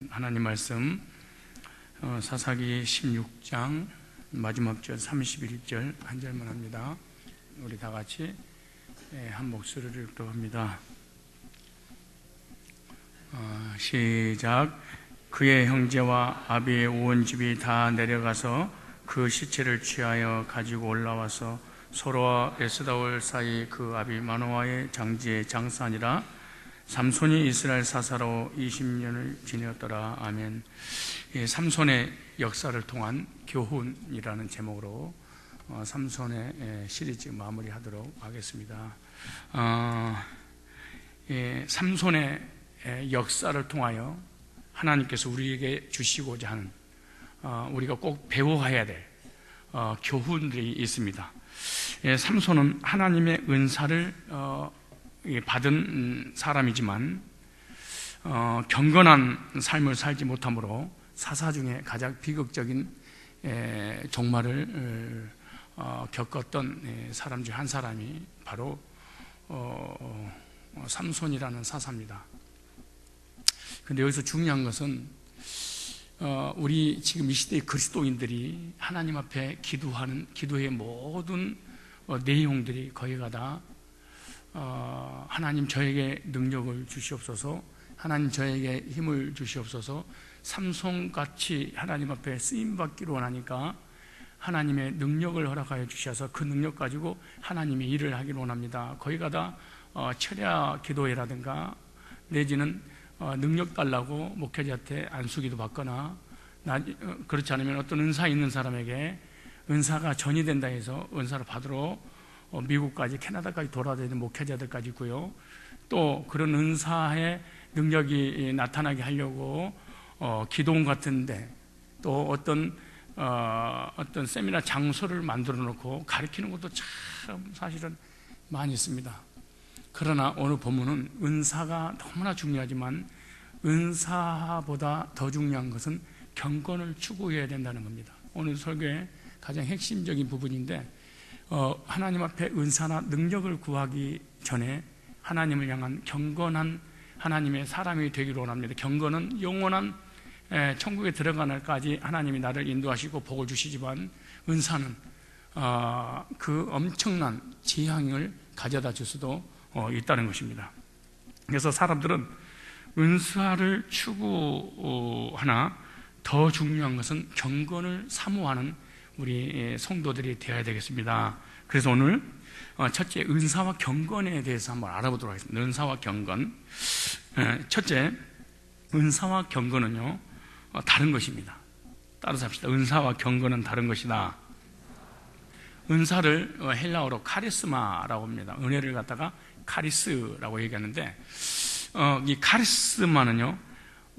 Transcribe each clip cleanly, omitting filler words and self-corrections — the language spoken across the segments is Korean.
하나님 말씀 사사기 16장 마지막 절 31절 한 절만 합니다. 우리 다 같이 한 목소리를 읽도록 합니다. 시작. 그의 형제와 아비의 온 집이 다 내려가서 그 시체를 취하여 가지고 올라와서 소로와 에스다올 사이 그 아비 마노아의 장지에 장사하니라. 삼손이 이스라엘 사사로 20년을 지내었더라. 아멘. 삼손의 역사를 통한 교훈이라는 제목으로 삼손의 시리즈 마무리하도록 하겠습니다. 삼손의 역사를 통하여 하나님께서 우리에게 주시고자 하는 우리가 꼭 배워야 될 교훈들이 있습니다. 삼손은 하나님의 은사를 받은 사람이지만 경건한 삶을 살지 못함으로 사사 중에 가장 비극적인 종말을 겪었던 사람 중 한 사람이 바로 삼손이라는 사사입니다. 그런데 여기서 중요한 것은 우리 지금 이 시대의 그리스도인들이 하나님 앞에 기도하는 기도의 모든 내용들이 거기가 다 하나님 저에게 능력을 주시옵소서, 하나님 저에게 힘을 주시옵소서, 삼손같이 하나님 앞에 쓰임받기로 원하니까 하나님의 능력을 허락하여 주셔서 그 능력 가지고 하나님의 일을 하기로 원합니다. 거기가 다 철야 기도회라든가 내지는 능력 달라고 목회자한테 안수기도 받거나 그렇지 않으면 어떤 은사 있는 사람에게 은사가 전이 된다 해서 은사를 받으러 미국까지 캐나다까지 돌아다니는 목회자들까지 있고요. 또 그런 은사의 능력이 나타나게 하려고 기도원 같은데 또 어떤 세미나 장소를 만들어 놓고 가르치는 것도 참 사실은 많이 있습니다. 그러나 오늘 본문은 은사가 너무나 중요하지만 은사보다 더 중요한 것은 경건을 추구해야 된다는 겁니다. 오늘 설교의 가장 핵심적인 부분인데 하나님 앞에 은사나 능력을 구하기 전에 하나님을 향한 경건한 하나님의 사람이 되기를 원합니다. 경건은 영원한 천국에 들어가는 날까지 하나님이 나를 인도하시고 복을 주시지만 은사는 그 엄청난 지향을 가져다 줄 수도 있다는 것입니다. 그래서 사람들은 은사를 추구하나 더 중요한 것은 경건을 사모하는 우리 성도들이 되어야 되겠습니다. 그래서 오늘 첫째, 은사와 경건에 대해서 한번 알아보도록 하겠습니다. 은사와 경건. 첫째, 은사와 경건은요 다른 것입니다. 따라서 합시다. 은사와 경건은 다른 것이다. 은사를 헬라어로 카리스마라고 합니다. 은혜를 갖다가 카리스라고 얘기하는데 이 카리스마는요,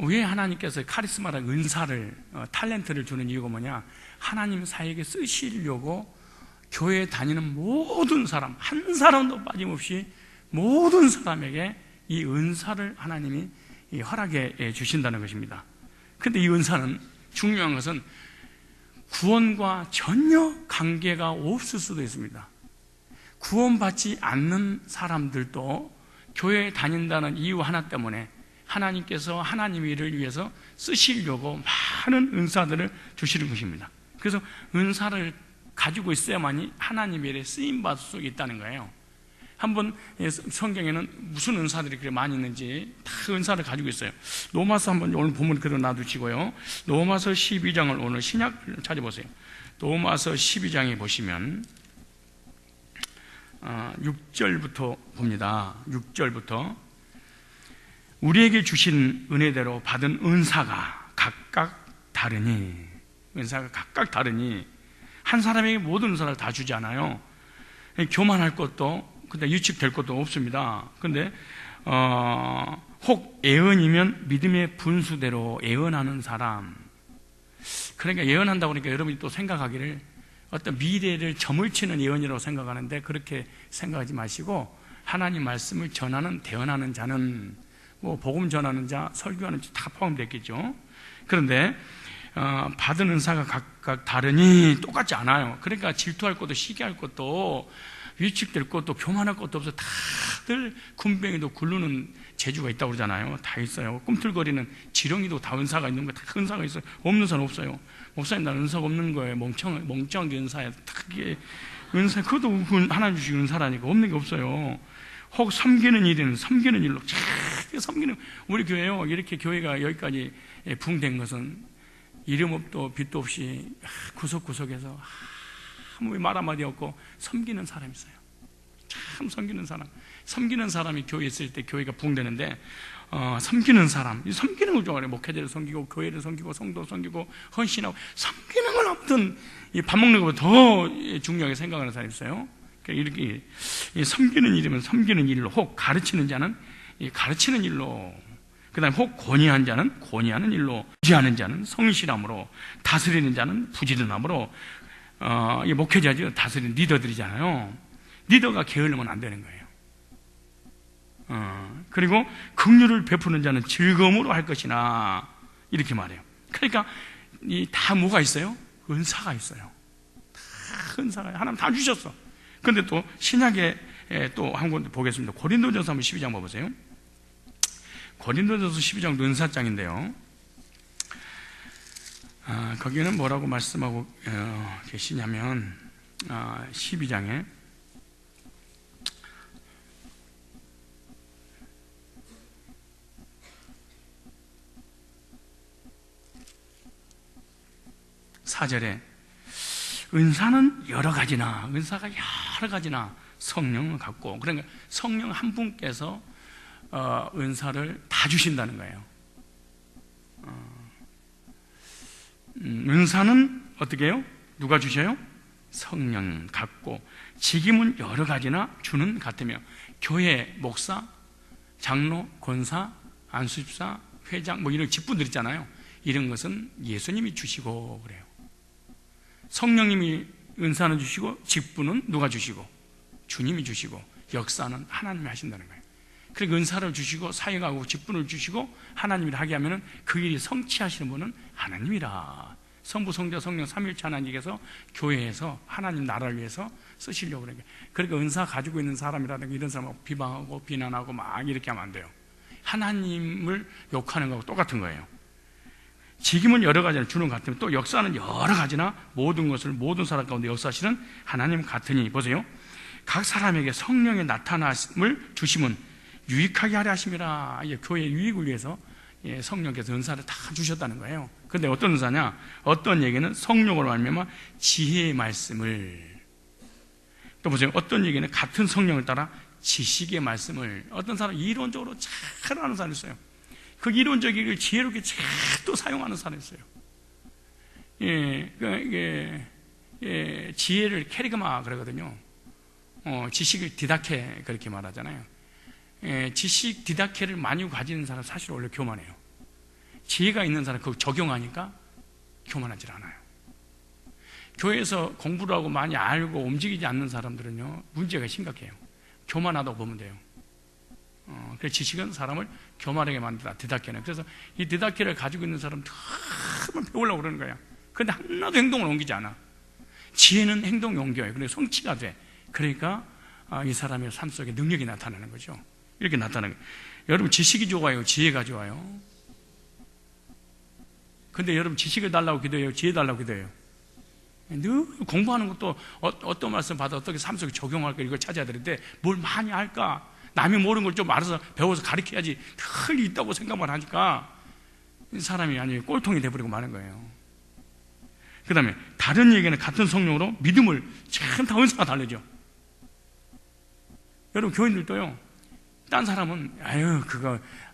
왜 하나님께서 카리스마라는 은사를 탤런트를 주는 이유가 뭐냐? 하나님 사에게 쓰시려고 교회에 다니는 모든 사람, 한 사람도 빠짐없이 모든 사람에게 이 은사를 하나님이 허락해 주신다는 것입니다. 그런데 이 은사는 중요한 것은 구원과 전혀 관계가 없을 수도 있습니다. 구원받지 않는 사람들도 교회에 다닌다는 이유 하나 때문에 하나님께서 하나님의 일을 위해서 쓰시려고 많은 은사들을 주시는 것입니다. 그래서 은사를 가지고 있어야만이 하나님의 일에 쓰임받을 수 있다는 거예요. 한번 성경에는 무슨 은사들이 그렇게 많이 있는지 다 은사를 가지고 있어요. 로마서 한번 오늘 본문 그대로 놔두시고요. 로마서 12장을 오늘 신약 찾아보세요. 로마서 12장에 보시면 6절부터 봅니다. 6절부터 우리에게 주신 은혜대로 받은 은사가 각각 다르니, 은사가 각각 다르니 한 사람에게 모든 은사를 다 주지 않아요. 교만할 것도 근데 유축될 것도 없습니다. 근데 혹 예언이면 믿음의 분수대로 예언하는 사람. 그러니까 예언한다고 그러니까 여러분이 또 생각하기를 어떤 미래를 점을 치는 예언이라고 생각하는데 그렇게 생각하지 마시고 하나님 말씀을 전하는 대언하는 자는 뭐 복음 전하는 자, 설교하는 자 다 포함됐겠죠. 그런데 받은 은사가 각각 다르니 똑같지 않아요. 그러니까 질투할 것도 시기할 것도 위축될 것도 교만할 것도 없어. 다들 군뱅이도 굴르는 재주가 있다고 그러잖아요. 다 있어요. 꿈틀거리는 지렁이도 다 은사가 있는 거, 다 은사가 있어요. 없는 사람 없어요. 목사님, 나는 은사가 없는 거예요. 멍청한 게 은사야. 그게 은사, 그것도 하나님 주신 은사라니까. 없는 게 없어요. 혹 섬기는 일은 섬기는 일로 섬기는, 우리 교회요, 이렇게 교회가 여기까지 붕된 것은 이름 없도 빛도 없이 구석구석에서 아무 말 한마디 없고 섬기는 사람이 있어요. 참 섬기는 사람. 섬기는 사람이 교회에 있을 때 교회가 붕되는데, 섬기는 사람, 섬기는 걸 좋아해요. 목회자를 섬기고 교회를 섬기고 성도 섬기고 헌신하고, 섬기는 걸 아무튼 밥 먹는 것보다 더 중요하게 생각하는 사람이 있어요. 그러니까 이렇게 섬기는 일이면 섬기는 일로, 혹 가르치는 자는 가르치는 일로, 그 다음에 혹 권위한 자는 권위하는 일로, 부지하는 자는 성실함으로, 다스리는 자는 부지런함으로. 이 목회자죠. 다스리는 리더들이잖아요. 리더가 게으르면 안 되는 거예요. 그리고 긍휼을 베푸는 자는 즐거움으로 할 것이나, 이렇게 말해요. 그러니까 다 뭐가 있어요? 은사가 있어요. 다 은사가 하나님 다 주셨어. 그런데 또 신약에 또 한 권 보겠습니다. 고린도전서 12장 봐보세요. 고린도전서 12장도 은사장인데요. 거기는 뭐라고 말씀하고 계시냐면 12장에 사절에 은사는 여러 가지나, 은사가 여러 가지나 성령을 갖고, 그러니까 성령 한 분께서 은사를 다 주신다는 거예요. 은사는 어떻게 해요? 누가 주셔요? 성령 갖고, 직임은 여러 가지나 주는 같으며, 교회 목사, 장로, 권사, 안수집사, 회장, 뭐 이런 직분들 있잖아요. 이런 것은 예수님이 주시고 그래요. 성령님이 은사는 주시고, 직분은 누가 주시고? 주님이 주시고, 역사는 하나님이 하신다는 거예요. 그러니까 은사를 주시고 사역하고 직분을 주시고 하나님이 하게 하면은 그 일이 성취하시는 분은 하나님이라. 성부, 성자, 성령 삼위일체 하나님께서 교회에서 하나님 나라를 위해서 쓰시려고 그래요. 그러니까 은사 가지고 있는 사람이라든가 이런 사람하고 비방하고 비난하고 막 이렇게 하면 안 돼요. 하나님을 욕하는 거하고 똑같은 거예요. 직임은 여러 가지나 주는 것 같으면, 또 역사는 여러 가지나 모든 것을 모든 사람 가운데 역사하시는 하나님 같으니, 보세요. 각 사람에게 성령의 나타남을 주심은 유익하게 하려 하심이라. 교회의 유익을 위해서 성령께서 은사를 다 주셨다는 거예요. 그런데 어떤 은사냐? 어떤 얘기는 성령으로 말미암아 지혜의 말씀을, 또 보세요. 어떤 얘기는 같은 성령을 따라 지식의 말씀을. 어떤 사람 이론적으로 잘 아는 사람이 있어요. 그 이론적인 걸 지혜롭게 잘 또 사용하는 사람이 있어요. 지혜를 캐리그마 그러거든요. 지식을 디다케 그렇게 말하잖아요. 지식 디다케를 많이 가지는 사람 사실 원래 교만해요. 지혜가 있는 사람 그거 적용하니까 교만하지 않아요. 교회에서 공부를 하고 많이 알고 움직이지 않는 사람들은요, 문제가 심각해요. 교만하다고 보면 돼요. 그래서 지식은 사람을 교만하게 만든다, 디다케는. 그래서 이 디다케를 가지고 있는 사람은 한번 배우려고 그러는 거야. 그런데 하나도 행동을 옮기지 않아. 지혜는 행동이 옮겨요. 그래서 성취가 돼. 그러니까 이 사람의 삶 속에 능력이 나타나는 거죠. 이렇게 나타나는 거예요. 여러분, 지식이 좋아요? 지혜가 좋아요? 근데 여러분, 지식을 달라고 기도해요? 지혜 달라고 기도해요? 늘 공부하는 것도 어떤 말씀 받아 어떻게 삶 속에 적용할까 이걸 찾아야 되는데, 뭘 많이 알까? 남이 모르는 걸 좀 알아서 배워서 가르쳐야지 늘 있다고 생각만 하니까 사람이 아니 꼴통이 돼버리고 마는 거예요. 그 다음에 다른 얘기는 같은 성령으로 믿음을, 참 다 은사가 다르죠. 여러분, 교인들도요, 딴 사람은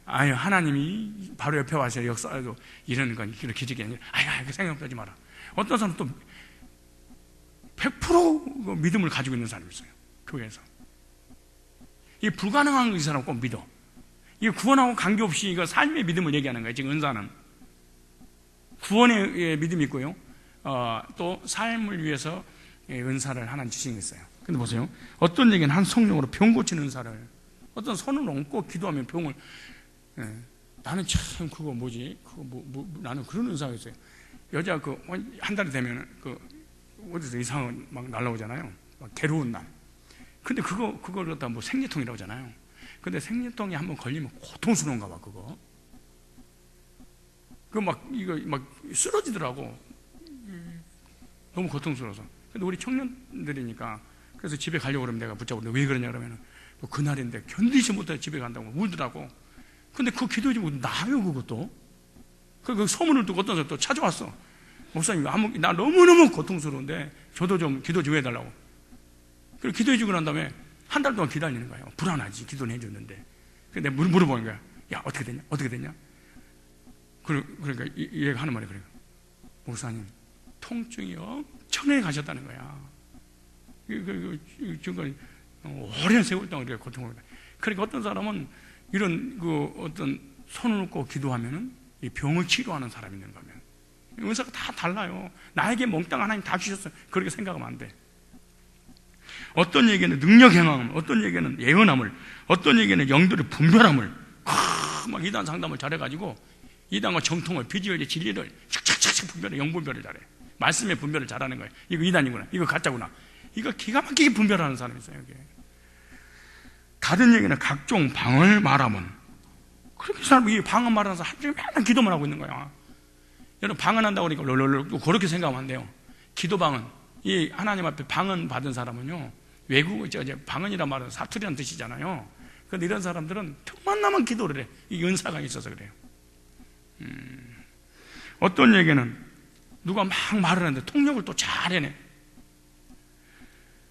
하나님이 바로 옆에 와서 역사도 이런 건 이렇게 지게 아니라 그 생각하지 마라. 어떤 사람은 또 100% 믿음을 가지고 있는 사람이 있어요, 교회에서. 이 불가능한 거 이 사람 꼭 믿어. 이게 구원하고 관계없이 이거 삶의 믿음을 얘기하는 거예요. 지금 은사는 구원의 믿음이 있고요, 또 삶을 위해서 은사를 하나님 주신 게 있어요. 근데 보세요. 어떤 얘기는 한 성령으로 병 고치는 은사를, 어떤 손을 얹고 기도하면 병을, 나는 참 그거 뭐지? 나는 그런 은사가 있어요. 여자 한 달이 되면 어디서 이상한 막 날라오잖아요. 막 괴로운 날. 근데 그걸 갖다 뭐 생리통이라고 하잖아요. 근데 생리통이 한번 걸리면 고통스러운가 봐, 그거. 이거 막 쓰러지더라고. 너무 고통스러워서. 근데 우리 청년들이니까, 그래서 집에 가려고 그러면 내가 붙잡고, 왜 그러냐 그러면, 뭐 그날인데 견디지 못해 집에 간다고 울더라고. 근데 그 기도지 뭐 나요, 그것도. 그 소문을 듣고 어떤 사람 또 찾아왔어. 목사님, 나 너무너무 고통스러운데, 저도 좀 기도 좀 해달라고. 그리고 기도해주고 난 다음에, 한 달 동안 기다리는 거예요. 불안하지, 기도는 해줬는데. 그래서 내가 물어보는 거야. 야, 어떻게 됐냐? 어떻게 됐냐? 그러니까 얘가 하는 말이 그래요. 목사님, 통증이 엄청나게 가셨다는 거야. 지금 오랜 세월 동안 이렇게 고통을 받아. 그러니까 어떤 사람은 이런 어떤 손을 놓고 기도하면은 이 병을 치료하는 사람이 있는 거면 은사가 다 달라요. 나에게 몽땅 하나님 다 주셨어요. 그렇게 생각하면 안 돼. 어떤 얘기는 능력 행함을, 어떤 얘기는 예언함을, 어떤 얘기는 영들의 분별함을, 막 이단 상담을 잘해가지고 이단과 정통을, 비주얼의 진리를 착착착착 분별해, 영분별을 잘해. 말씀의 분별을 잘하는 거예요. 이거 이단이구나, 이거 가짜구나. 이거 기가 막히게 분별하는 사람이 있어요, 여기. 다른 얘기는 각종 방언을 말하면, 그렇게 사람이 이 방언 말하는 사람 하루 종일 맨날 기도만 하고 있는 거야. 여러분, 방언한다고 그러니까 롤롤롤 그렇게 생각하면 안 돼요. 기도 방언, 이 하나님 앞에 방언 받은 사람은요, 외국 방언이란 말은 사투리란 뜻이잖아요. 그런데 이런 사람들은 틈만 나면 기도를 해. 이 은사가 있어서 그래요. 어떤 얘기는 누가 막 말을 하는데 통역을 또 잘 해내.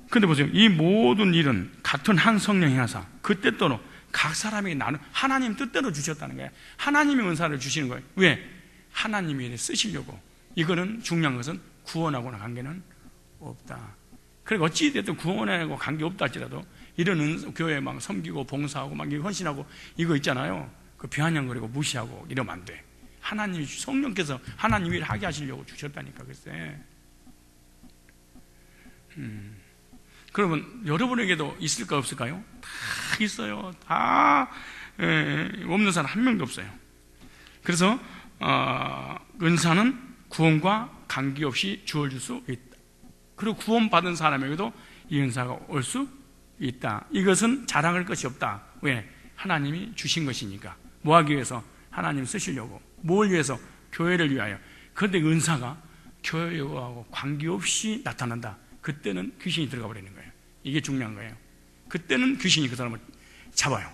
근데 보세요. 이 모든 일은 같은 한 성령이 하사 그 뜻대로 각 사람에게 나는 하나님 뜻대로 주셨다는 거예요. 하나님이 은사를 주시는 거예요. 왜? 하나님이 쓰시려고. 이거는 중요한 것은 구원하고는 관계는 없다. 그러니까 어찌됐든 구원하고 관계없다 할지라도 이런 교회에 막 섬기고 봉사하고 막 헌신하고 이거 있잖아요. 그 비아냥거리고 무시하고 이러면 안 돼. 하나님이, 성령께서 하나님이 하게 하시려고 주셨다니까, 글쎄. 그러면 여러분에게도 있을까 없을까요? 다 있어요. 다 없는 사람 한 명도 없어요. 그래서 은사는 구원과 관계없이 주어질 수 있다. 그리고 구원받은 사람에게도 이 은사가 올 수 있다. 이것은 자랑할 것이 없다. 왜? 하나님이 주신 것이니까. 뭐 하기 위해서? 하나님 쓰시려고. 뭘 위해서? 교회를 위하여. 그런데 은사가 교회하고 관계없이 나타난다. 그때는 귀신이 들어가 버리는 거예요. 이게 중요한 거예요. 그때는 귀신이 그 사람을 잡아요.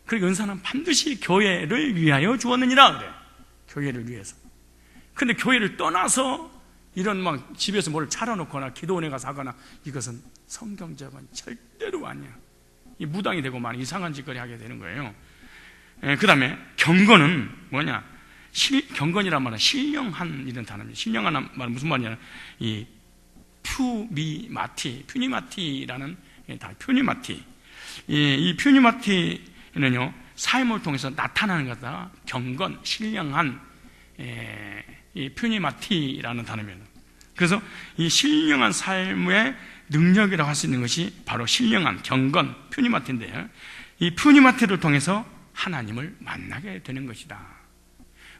그러니까 은사는 반드시 교회를 위하여 주었느니라 그래. 교회를 위해서. 근데 교회를 떠나서 이런 막 집에서 뭘 차려놓거나 기도원에 가서 하거나 이것은 성경적은 절대로 아니야. 이 무당이 되고 막 이상한 짓거리 하게 되는 거예요. 그 다음에 경건은 뭐냐? 경건이란 말은 신령한 이런 단어입니다. 신령한 말은 무슨 말이냐? 이 퓨니마티라는 퓨니마티. 이 퓨니마티는요, 삶을 통해서 나타나는 거다. 경건, 신령한 이 퓨니마티라는 단어입니다. 그래서 이 신령한 삶의 능력이라고 할 수 있는 것이 바로 신령한 경건, 퓨니마티인데요. 이 퓨니마티를 통해서 하나님을 만나게 되는 것이다.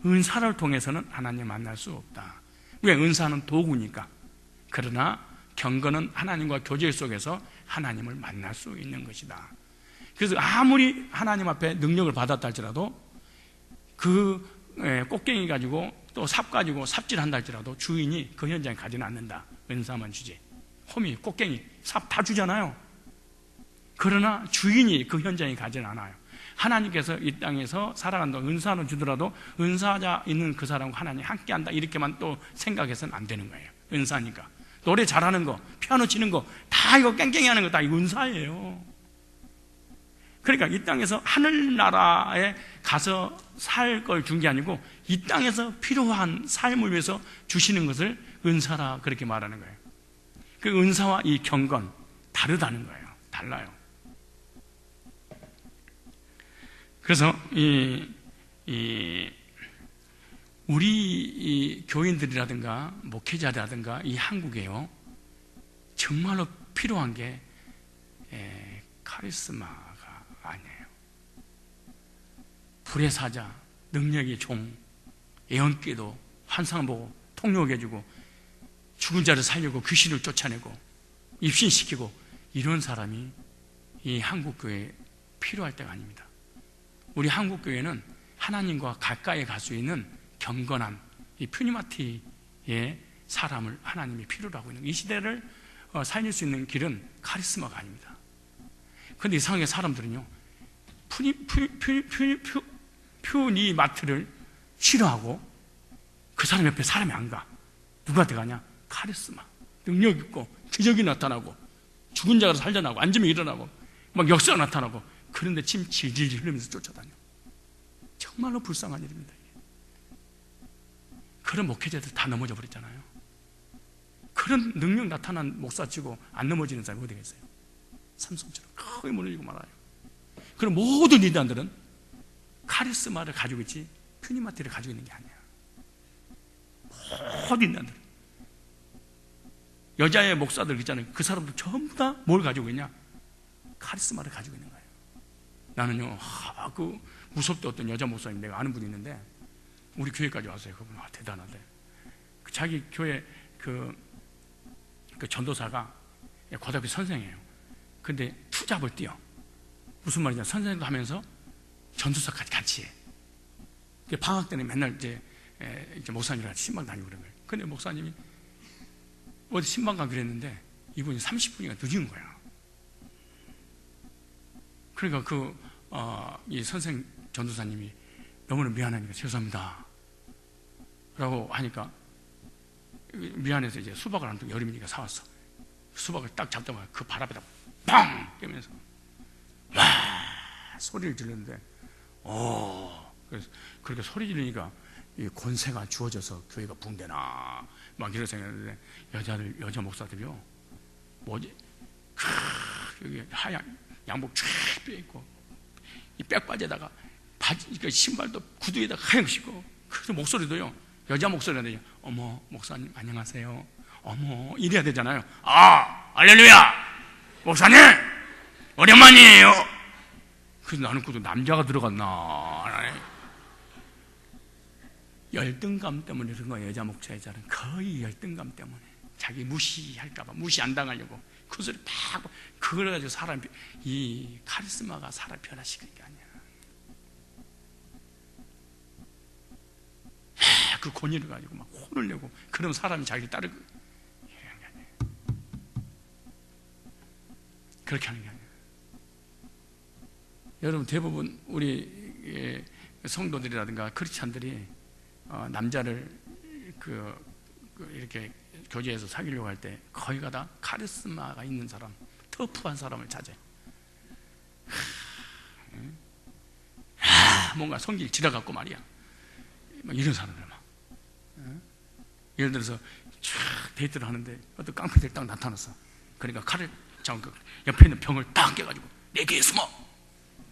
은사를 통해서는 하나님을 만날 수 없다. 왜? 은사는 도구니까. 그러나 경건은 하나님과 교제 속에서 하나님을 만날 수 있는 것이다. 그래서 아무리 하나님 앞에 능력을 받았다 할지라도 그 꽃갱이 가지고 또 삽 가지고 삽질한다 할지라도 주인이 그 현장에 가지는 않는다. 은사만 주지. 호미, 꽃갱이, 삽 다 주잖아요. 그러나 주인이 그 현장에 가지는 않아요. 하나님께서 이 땅에서 살아간다. 은사는 주더라도 은사자 있는 그 사람과 하나님 함께한다. 이렇게만 또 생각해서는 안 되는 거예요. 은사니까. 노래 잘하는 거, 피아노 치는 거, 다 이거 깽깽이 하는 거 다 이거 은사예요. 그러니까 이 땅에서 하늘나라에 가서 살 걸 준 게 아니고 이 땅에서 필요한 삶을 위해서 주시는 것을 은사라 그렇게 말하는 거예요. 그 은사와 이 경건 다르다는 거예요. 달라요. 그래서 우리 교인들이라든가 목회자라든가 이 한국에요, 정말로 필요한 게 카리스마가 아니에요. 불의 사자, 능력의 종, 예언기도, 환상 보고 통역해주고 죽은 자를 살리고 귀신을 쫓아내고 입신시키고 이런 사람이 이 한국교회에 필요할 때가 아닙니다. 우리 한국교회는 하나님과 가까이 갈 수 있는 경건한 이 퓨니마티의 사람을 하나님이 필요로 하고 있는, 이 시대를 살릴 수 있는 길은 카리스마가 아닙니다. 그런데 이상하게 사람들은요, 퓨니마트를 싫어하고 그 사람 옆에 사람이 안 가. 누구한테 가냐? 카리스마, 능력 있고 기적이 나타나고 죽은 자가 살려나고 앉으면 일어나고 막 역사가 나타나고, 그런데 침 질질 흘리면서 쫓아다녀. 정말로 불쌍한 일입니다. 그런 목회자들 다 넘어져 버렸잖아요. 그런 능력 나타난 목사 치고 안 넘어지는 사람이 어디 계세요? 삼손처럼 거의 무너지고 말아요. 그럼 모든 리더들은 카리스마를 가지고 있지 퓨니마티를 가지고 있는 게 아니야. 모든 리더들, 여자의 목사들 있잖아요. 그 사람들 전부 다 뭘 가지고 있냐? 카리스마를 가지고 있는 거예요. 나는요, 그 무섭게 어떤 여자 목사님 내가 아는 분이 있는데 우리 교회까지 왔어요. 그분 대단하대. 자기 교회 그 전도사가 고등학교 선생이에요. 근데 투잡을 뛰어. 무슨 말이냐? 선생님도 하면서 전도사까지 같이 해. 방학 때는 맨날 이제 목사님이랑 같이 신방 다니고 그런 거예요. 근데 목사님이 어디 신방 가기로 했는데 이분이 30분이나 늦은 거야. 그러니까 이 선생 전도사님이 너무나 미안하니까 죄송합니다 라고 하니까 미안해서 이제 수박을 한 통, 여름이니까 사왔어. 수박을 딱 잡자마자 그 발 앞에다 팡! 깨면서 와! 소리를 지르는데, 그래서 그렇게 소리 지르니까 이 권세가 주어져서 교회가 붕대나 막 이런 생각했는데, 여자 목사들이요, 뭐지? 여기 하얀 양복 쫙 빼입고 이 백바지에다가 바지, 그러니까 신발도 구두에다가 하얀 거 신고, 그래서 목소리도요, 여자 목소리가 어머 목사님 안녕하세요, 어머 이래야 되잖아요. 할렐루야 목사님 오랜만이에요. 그래서 나는 그래도 남자가 들어갔나, 열등감 때문에 그런 거예요. 여자 목사자는 거의 열등감 때문에 자기 무시할까봐, 무시 안 당하려고 그 소리 팍, 그걸 가지고 사람, 이 카리스마가 사람 변화시키는 게 아니야. 그 권위를 가지고 막 혼을 내고 그러면 사람이 자기를 따르고, 그렇게 하는 게 아니야. 여러분, 대부분 우리 성도들이라든가 크리스찬들이 남자를 이렇게 교제해서 사귀려고 할 때 거의가 다 카리스마가 있는 사람, 터프한 사람을 찾아요. 뭔가 성질 지나갖고 말이야, 막 이런 사람들 막. 예를 들어서 쫙 데이트를 하는데 어떤 깡패들이 딱 나타났어. 그러니까 칼을 잡고 옆에 있는 병을 딱 깨가지고 내 귀에 숨어,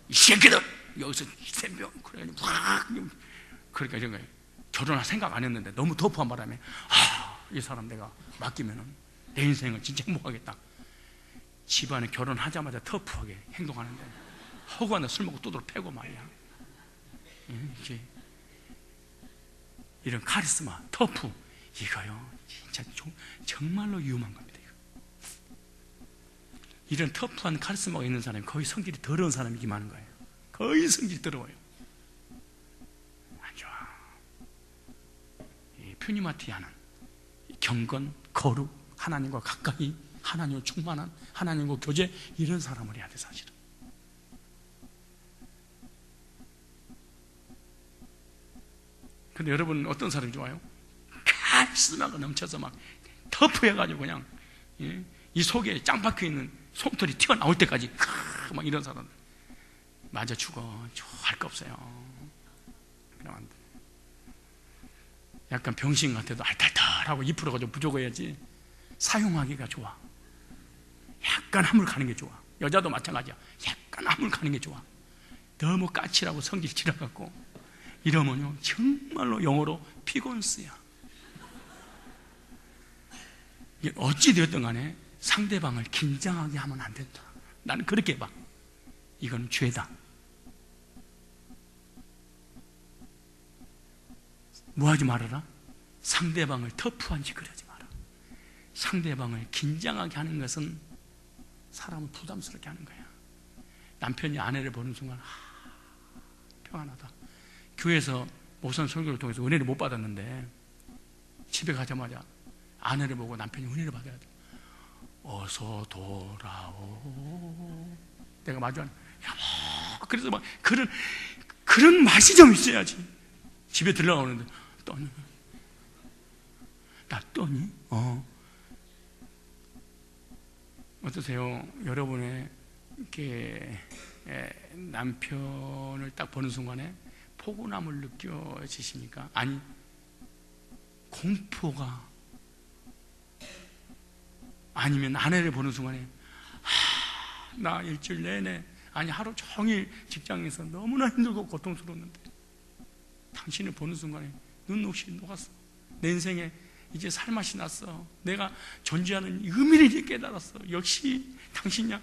이 새끼들 여기서 샘병, 그래가지고 확, 그러니까 이런 거예요. 결혼할 생각 안 했는데 너무 터프한 바람에 이 사람 내가 맡기면은 내 인생을 진짜 행복하겠다. 집안에 결혼하자마자 터프하게 행동하는데 허구한 데 술 먹고 또도록 패고 말이야. 이런 카리스마, 터프, 이거요 진짜 정말로 위험한 겁니다. 이거. 이런 터프한 카리스마가 있는 사람이 거의 성질이 더러운 사람이기만 한 거예요. 거의 성질이 더러워요. 안 좋아. 이 퓨니마티하는 경건, 거룩, 하나님과 가까이, 하나님을 충만한, 하나님과 교제, 이런 사람을 해야 돼 사실은. 근데 여러분 어떤 사람이 좋아요? 카리스마가 넘쳐서 막 터프해가지고 그냥 이 속에 짱 박혀있는 솜털이 튀어나올 때까지 막 이런 사람 맞아 죽어. 할 거 없어요. 그러면 안 돼. 약간 병신 같아도 알탈탈하고 2%가 좀 부족해야지 사용하기가 좋아. 약간 함을 가는 게 좋아. 여자도 마찬가지야. 약간 함을 가는 게 좋아. 너무 까칠하고 성질 지나갖고 이러면요 정말로 영어로 피곤스야. 이게 어찌 되었든 간에 상대방을 긴장하게 하면 안 된다. 나는 그렇게 봐. 이건 죄다. 뭐 하지 말아라? 상대방을 터프한 짓을 하지 마라. 상대방을 긴장하게 하는 것은 사람을 부담스럽게 하는 거야. 남편이 아내를 보는 순간 평안하다. 교회에서 모선 설교를 통해서 은혜를 못 받았는데 집에 가자마자 아내를 보고 남편이 은혜를 받아야 돼. 어서 돌아오. 내가 마주하는 여보. 그래서 막 그런 맛이 좀 있어야지. 집에 들어가오는데 떠니? 나 떠니? 어떠세요? 여러분의 이렇게 남편을 딱 보는 순간에 포근함을 느껴지십니까? 아니, 공포가, 아니면 아내를 보는 순간에 나 일주일 내내, 아니 하루 종일 직장에서 너무나 힘들고 고통스러웠는데 당신을 보는 순간에 눈없이 녹았어. 내 인생에 이제 살맛이 났어. 내가 존재하는 의미를 이제 깨달았어. 역시 당신이야.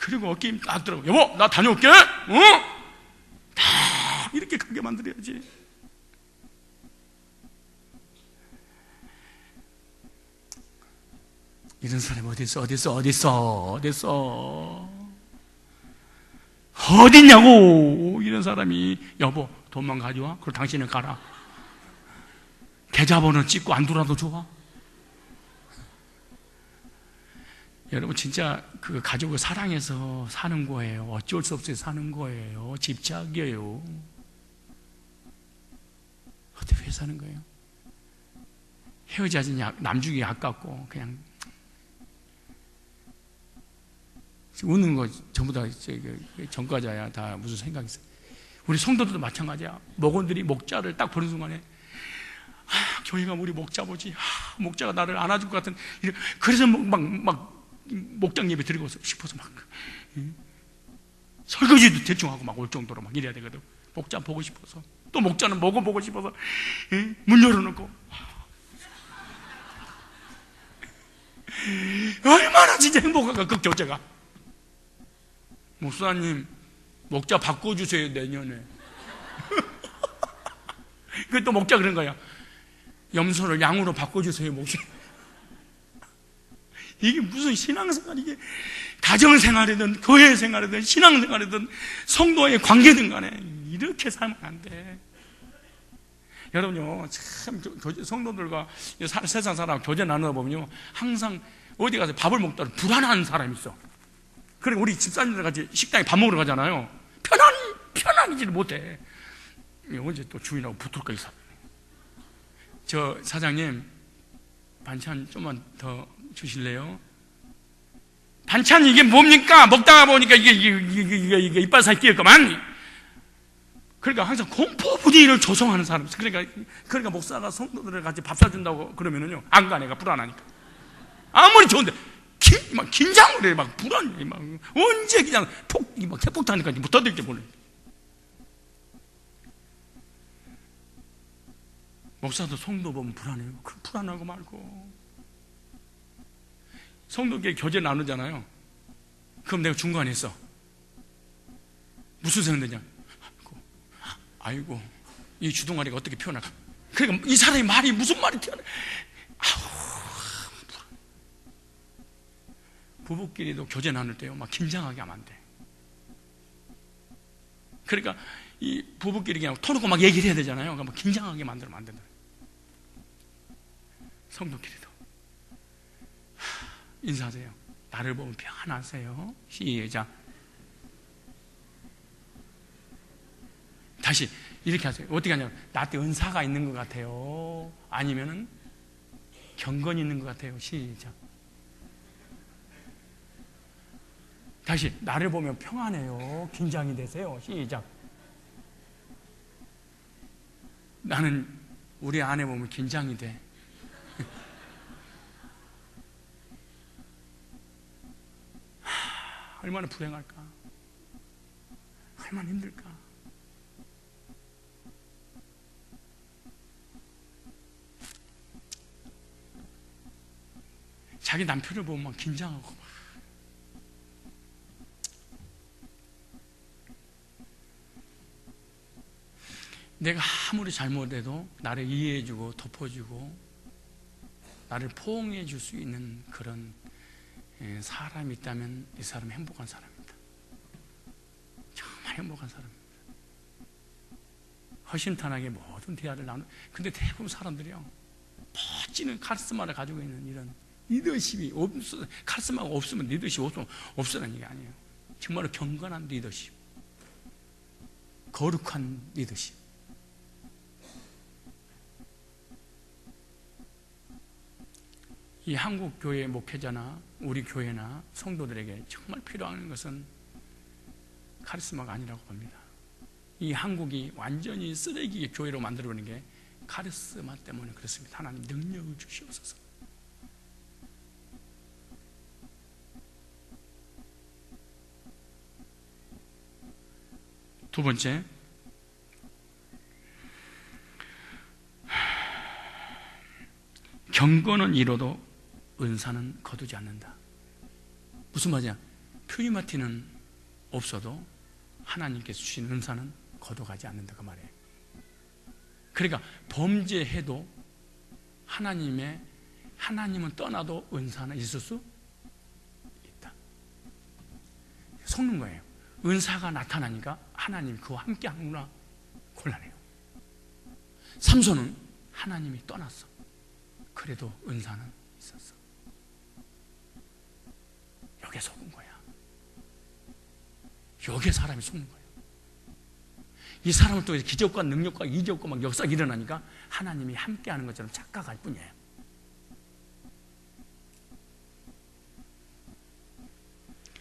그리고 어깨 힘 딱 들어가고, 여보 나 다녀올게. 다 이렇게 가게 만들어야지. 이런 사람이 어딨냐고. 이런 사람이 여보 돈만 가져와. 그럼 당신은 가라. 계좌번호 찍고 안 돌아도 좋아. 여러분 진짜 그 가족을 사랑해서 사는 거예요. 어쩔 수 없이 사는 거예요. 집착이에요. 어떻게 왜 사는 거예요? 헤어지지 남주기 아깝고 그냥 웃는 거 전부 다 전과자야. 다 무슨 생각이 있어요. 우리 성도들도 마찬가지야. 목원들이 목자를 딱 보는 순간에 교회가 우리 목자 보지. 목자가 나를 안아줄 것 같은. 그래서 막 목장 예배 드리고 싶어서 막 설거지도 대충 하고 막 올 정도로 막 이래야 되거든. 목자 보고 싶어서. 또 목자는 먹어보고 싶어서 문 열어놓고. 얼마나 진짜 행복할까 그 교제가. 목사님 목자 바꿔주세요 내년에. 그 또 목자 그런 거야. 염소를 양으로 바꿔주세요 목사. 이게 무슨 신앙생활, 이게 가정생활이든 교회생활이든 신앙생활이든 성도와의 관계든 간에 이렇게 살면 안 돼. 여러분요 참 성도들과 세상 사람 교제 나누다 보면요 항상 어디 가서 밥을 먹다가 불안한 사람이 있어. 그러니까 우리 집사님들 같이 식당에 밥 먹으러 가잖아요. 편안하지를 못해. 언제 또 주인하고 붙을까 있어. 저 사장님 반찬 좀만 더 주실래요? 반찬 이게 뭡니까? 먹다가 보니까 이게 이빨 사이 끼었구만. 그러니까 항상 공포 분위기를 조성하는 사람. 그러니까 목사가 성도들을 같이 밥 사준다고 그러면은요 안 가. 내가 불안하니까. 아무리 좋은데 막 긴장을 해. 막 불안해. 막 언제 그냥 막 핵폭탄이니까 못 터질지 몰라. 목사도 성도 보면 불안해요. 불안하고 말고. 성도끼리 교제 나누잖아요. 그럼 내가 중간에 있어. 무슨 생각 드냐? 아이고, 이 주둥아리가 어떻게 피어나가? 그러니까 이 사람이 말이 무슨 말이 튀어나? 부부끼리도 교제 나눌 때요, 막 긴장하게 하면 안 돼. 그러니까 이 부부끼리 그냥 터놓고 막 얘기를 해야 되잖아요. 그러니까 막 긴장하게 만들면 안 된다. 성도끼리도 인사하세요. 나를 보면 평안하세요. 시작. 다시 이렇게 하세요. 어떻게 하냐면 나한테 은사가 있는 것 같아요. 아니면은 경건이 있는 것 같아요. 시작. 다시 나를 보면 평안해요. 긴장이 되세요. 시작. 나는 우리 아내 보면 긴장이 돼. 얼마나 불행할까? 얼마나 힘들까? 자기 남편을 보면 막 긴장하고 막. 내가 아무리 잘못해도 나를 이해해주고 덮어주고 나를 포옹해 줄 수 있는 그런 사람이 있다면 이 사람은 행복한 사람입니다. 정말 행복한 사람입니다. 허심탄회하게 모든 대화를 나누. 근데 대부분 사람들이요, 멋지는 카리스마를 가지고 있는 이런 리더십이 없어. 카리스마가 없으면 리더십이 없으라는 얘기 아니에요. 정말로 경건한 리더십, 거룩한 리더십. 이 한국 교회 목회자나 우리 교회나 성도들에게 정말 필요한 것은 카리스마가 아니라고 봅니다. 이 한국이 완전히 쓰레기 교회로 만들어버린 게 카리스마 때문에 그렇습니다. 하나님 능력을 주시옵소서. 두 번째, 경건은 이뤄도 은사는 거두지 않는다. 무슨 말이야? 퓨리마티는 없어도 하나님께서 주신 은사는 거둬가지 않는다, 그 말이에요. 그러니까 범죄해도 하나님은 떠나도 은사는 있을 수 있다. 속는 거예요. 은사가 나타나니까 하나님이 그와 함께 하는구나, 곤란해요. 삼손은 하나님이 떠났어. 그래도 은사는 있었어. 여기에 속은 거야. 여기에 사람이 속는 거예요. 이 사람은 또 기적과 능력과 이적과 막 역사가 일어나니까 하나님이 함께하는 것처럼 착각할 뿐이에요.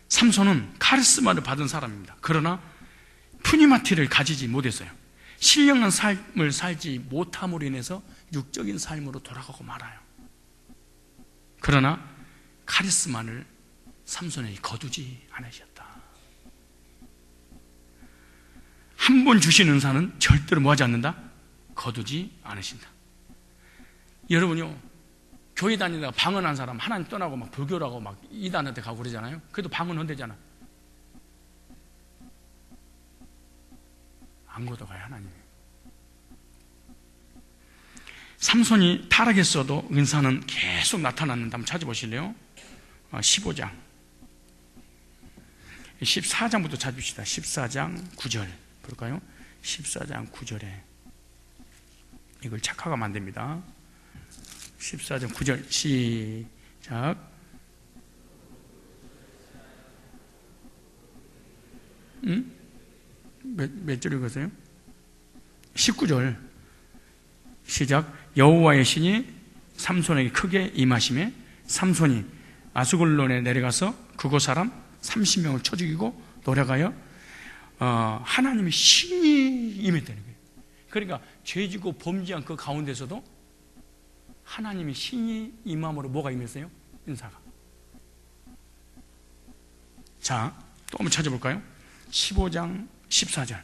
삼손은 카리스마를 받은 사람입니다. 그러나 푸니마티를 가지지 못했어요. 신령한 삶을 살지 못함으로 인해서 육적인 삶으로 돌아가고 말아요. 그러나 카리스마를 삼손에게 거두지 않으셨다. 한 번 주신 은사는 절대로 뭐하지 않는다? 거두지 않으신다. 여러분요, 교회 다니다가 방언한 사람 하나님 떠나고 막 불교라고 막 이단한테 가고 그러잖아요. 그래도 방언 헌대잖아. 안 거둬가요, 하나님이. 삼손이 타락했어도 은사는 계속 나타났는데 한번 찾아보실래요? 15장 14장부터 찾읍시다. 14장 9절 볼까요? 14장 9절에 이걸 착각하면 안 됩니다. 14장 9절 시작. 몇 절 읽으세요? 19절 시작. 여호와의 신이 삼손에게 크게 임하심에 삼손이 아스글론에 내려가서 그곳 사람 30명을 쳐 죽이고 노력하여 하나님의 신이 임했다는 거예요. 그러니까 죄지고 범죄한 그 가운데서도 하나님의 신이 임함으로 뭐가 임했어요? 은사가. 자, 또 한번 찾아볼까요? 15장 14절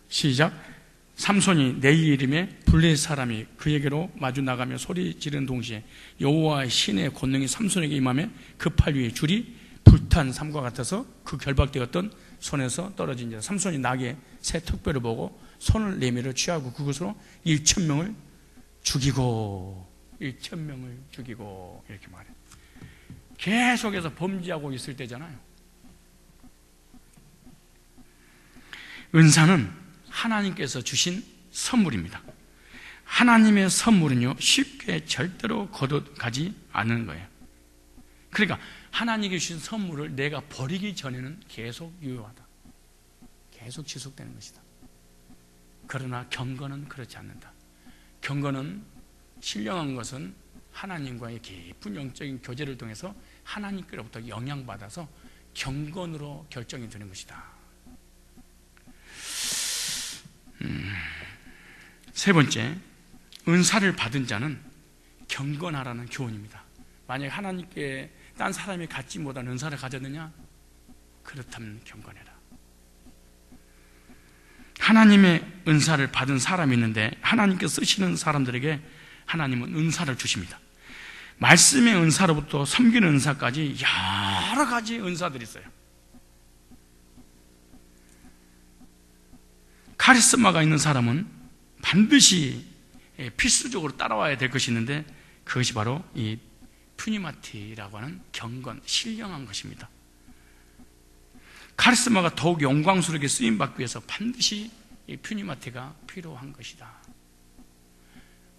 시작. 삼손이 내일 이름에 블레셋 사람이 그에게로 마주 나가며 소리 지르는 동시에 여호와의 신의 권능이 삼손에게 임하며 그 팔 위에 줄이 불탄 삼과 같아서 그 결박되었던 손에서 떨어진지라. 삼손이 낙의 새 특별을 보고 손을 내밀어 취하고 그것으로 1,000명을 죽이고 1,000명을 죽이고 이렇게 말해요. 계속해서 범죄하고 있을 때잖아요. 은사는 하나님께서 주신 선물입니다. 하나님의 선물은요, 쉽게 절대로 거둬가지 않는 거예요. 그러니까 하나님께 주신 선물을 내가 버리기 전에는 계속 유효하다. 계속 지속되는 것이다. 그러나 경건은 그렇지 않는다. 경건은 신령한 것은 하나님과의 깊은 영적인 교제를 통해서 하나님께로부터 영향받아서 경건으로 결정이 되는 것이다. 세 번째, 은사를 받은 자는 경건하라는 교훈입니다. 만약 하나님께 딴 사람이 갖지 못한 은사를 가졌느냐? 그렇다면 경건해라. 하나님의 은사를 받은 사람이 있는데 하나님께 쓰시는 사람들에게 하나님은 은사를 주십니다. 말씀의 은사로부터 섬기는 은사까지 여러 가지 은사들이 있어요. 카리스마가 있는 사람은 반드시 필수적으로 따라와야 될 것이 있는데 그것이 바로 이 푸니마티라고 하는 경건, 신령한 것입니다. 카리스마가 더욱 영광스럽게 쓰임받기 위해서 반드시 이 푸니마티가 필요한 것이다.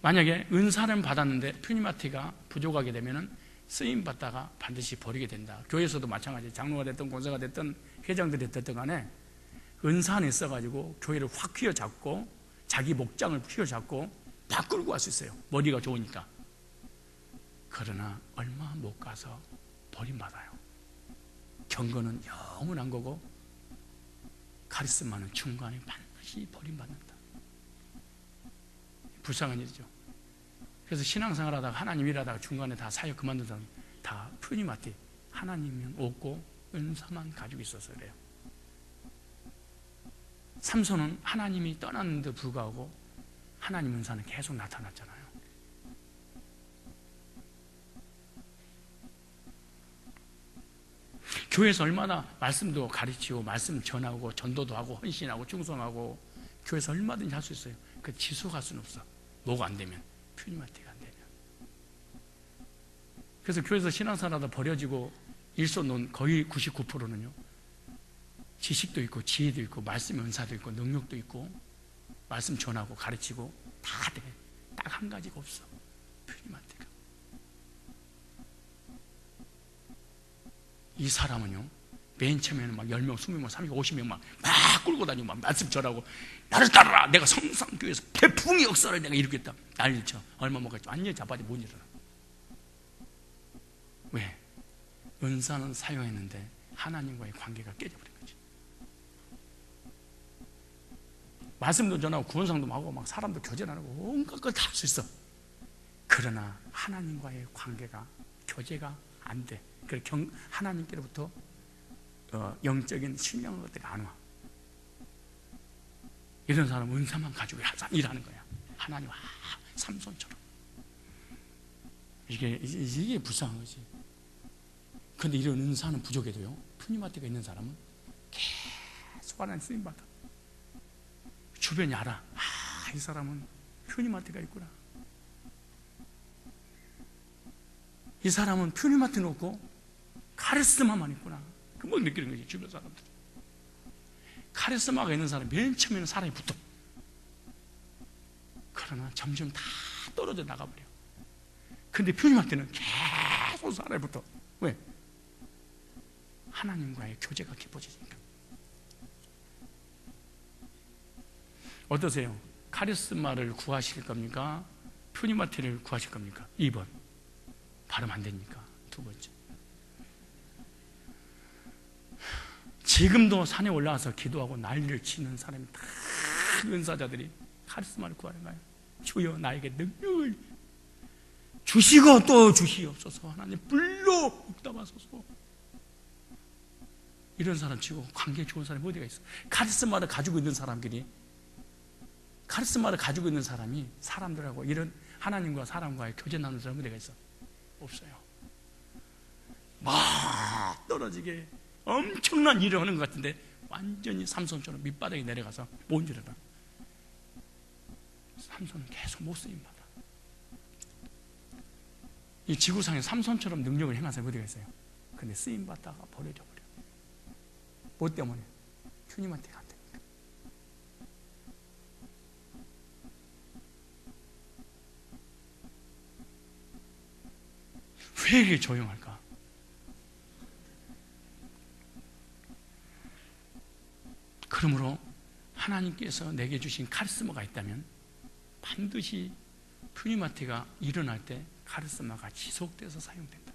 만약에 은사를 받았는데 푸니마티가 부족하게 되면 쓰임받다가 반드시 버리게 된다. 교회에서도 마찬가지. 장로가 됐든 권사가 됐든 회장들이 됐든 간에 은사 안에 있어가지고 교회를 확 휘어잡고 자기 목장을 휘어잡고 다 끌고 갈 수 있어요. 머리가 좋으니까. 그러나 얼마 못 가서 버림받아요. 경건은 영원한 거고 카리스마는 중간에 반드시 버림받는다. 불쌍한 일이죠. 그래서 신앙생활 하다가 하나님 일하다가 중간에 다 사역 그만둔 사람 다 푸니마티, 하나님은 없고 은사만 가지고 있어서 그래요. 삼손은 하나님이 떠났는데 불구하고 하나님 은사는 계속 나타났잖아요. 교회에서 얼마나 말씀도 가르치고 말씀 전하고 전도도 하고 헌신하고 충성하고 교회에서 얼마든지 할 수 있어요. 그 지속할 수는 없어. 뭐가 안 되면, 푸니마티가 안 되면. 그래서 교회에서 신앙생활하다 버려지고 일손 거의 99%는요 지식도 있고 지혜도 있고 말씀 은사도 있고 능력도 있고 말씀 전하고 가르치고 다 돼. 딱 한 가지가 없어. 푸니마티가. 이 사람은요 맨 처음에는 막 10명, 20명, 30명, 50명 막 끌고 다니고 막 말씀 전하고 나를 따르라. 내가 성삼교회에서 태풍의 역사를 내가 일으켰다. 난리 쳐. 얼마 먹었지. 완전히 자빠져 못 일어나. 왜? 은사는 사용했는데 하나님과의 관계가 깨져버린 거지. 말씀도 전하고 구원상도 하고 막 사람도 교제하고 온갖 걸 다 할 수 있어. 그러나 하나님과의 관계가 교제가 안 돼. 그래서 하나님께로부터 영적인 신령한 것들이 안 와. 이런 사람은 은사만 가지고 일하는 거야. 하나님 삼손처럼. 이게 불쌍한 거지. 근데 이런 은사는 부족해도요 푸니마티가 있는 사람은 계속 하나님 쓰임받아. 주변이 알아. 이 사람은 푸니마티가 있구나. 이 사람은 푸니마티는 없고 카리스마만 있구나. 그걸 느끼는 거지. 주변 사람들. 카리스마가 있는 사람 맨 처음에는 사람이 붙어. 그러나 점점 다 떨어져 나가버려. 근데 푸니마티는 계속 사람이 붙어. 왜? 하나님과의 교제가 깊어지니까. 어떠세요? 카리스마를 구하실 겁니까? 푸니마티를 구하실 겁니까? 2번. 발음 안 되니까. 두 번째. 지금도 산에 올라와서 기도하고 난리를 치는 사람이 다 은사자들이 카리스마를 구하는 거예요. 주여 나에게 능력을 주시고 또 주시옵소서. 하나님 불로 복담하소서. 이런 사람 치고 관계 좋은 사람이 어디가 있어? 카리스마를 가지고 있는 사람들이 카리스마를 가지고 있는 사람이 사람들하고 이런 하나님과 사람과의 교제 나누는 사람이 어디가 있어? 없어요. 막 떨어지게 엄청난 일을 하는 것 같은데 완전히 삼손처럼 밑바닥에 내려가서 못 일어나. 삼손은 계속 못 쓰임받아. 이 지구상에 삼손처럼 능력을 행한 사람이 어디가 있어요? 근데 쓰임받다가 버려져 버려. 뭐 때문에? 푸니마티가 안 되니까. 왜 이렇게 조용할까? 그러므로 하나님께서 내게 주신 카리스마가 있다면 반드시 푸니마티가 일어날 때 카리스마가 지속돼서 사용된다.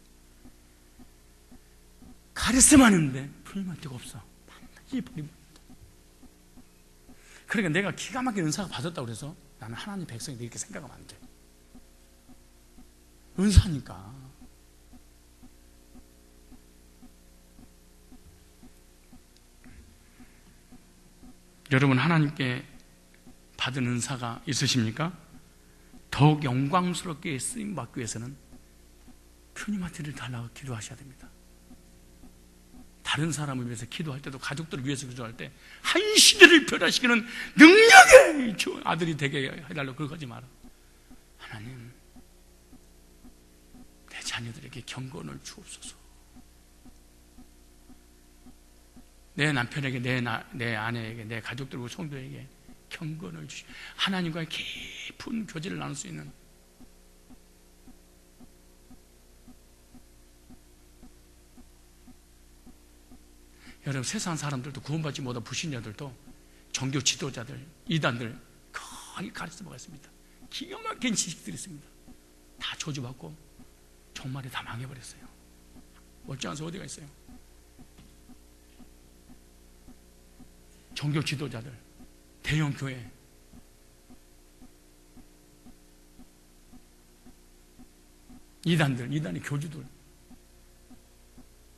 카리스마는 있는데 푸니마티가 없어. 반드시 버립니다. 그러니까 내가 기가 막힌 은사가 받았다고 해서 나는 하나님 백성인데 이렇게 생각하면 안 돼. 은사니까. 여러분 하나님께 받은 은사가 있으십니까? 더욱 영광스럽게 쓰임받기 위해서는 푸니마티를 달라고 기도하셔야 됩니다. 다른 사람을 위해서 기도할 때도 가족들을 위해서 기도할 때 한 시대를 변화시키는 능력의 아들이 되게 해달라고 그러지 마라. 하나님 내 자녀들에게 경건을 주옵소서. 내 남편에게, 내 아내에게, 내 가족들과 성도에게 경건을 주시. 하나님과의 깊은 교제를 나눌 수 있는, 여러분, 세상 사람들도 구원받지 못한 불신자들도 종교 지도자들, 이단들 거의 가르쳐보고 있습니다. 기가 막힌 지식들이 있습니다. 다 저주받고 종말에 다 망해버렸어요. 멀쩡해서 어디가 있어요? 종교 지도자들, 대형 교회, 이단의 교주들,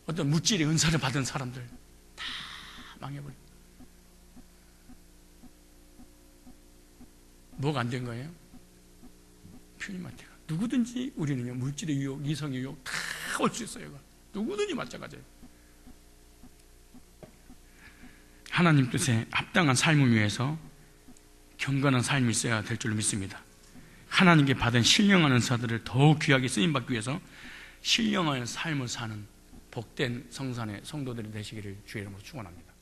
어떤 물질의 은사를 받은 사람들 다 망해버려. 뭐가 안 된 거예요? 주님한테 누구든지 우리는요, 물질의 유혹, 이성의 유혹 다 올 수 있어요. 누구든지 마찬가지예요. 하나님 뜻에 합당한 삶을 위해서 경건한 삶이 있어야 될 줄 믿습니다. 하나님께 받은 신령한 은사들을 더욱 귀하게 쓰임받기 위해서 신령한 삶을 사는 복된 성산의 성도들이 되시기를 주의 이름으로 축원합니다.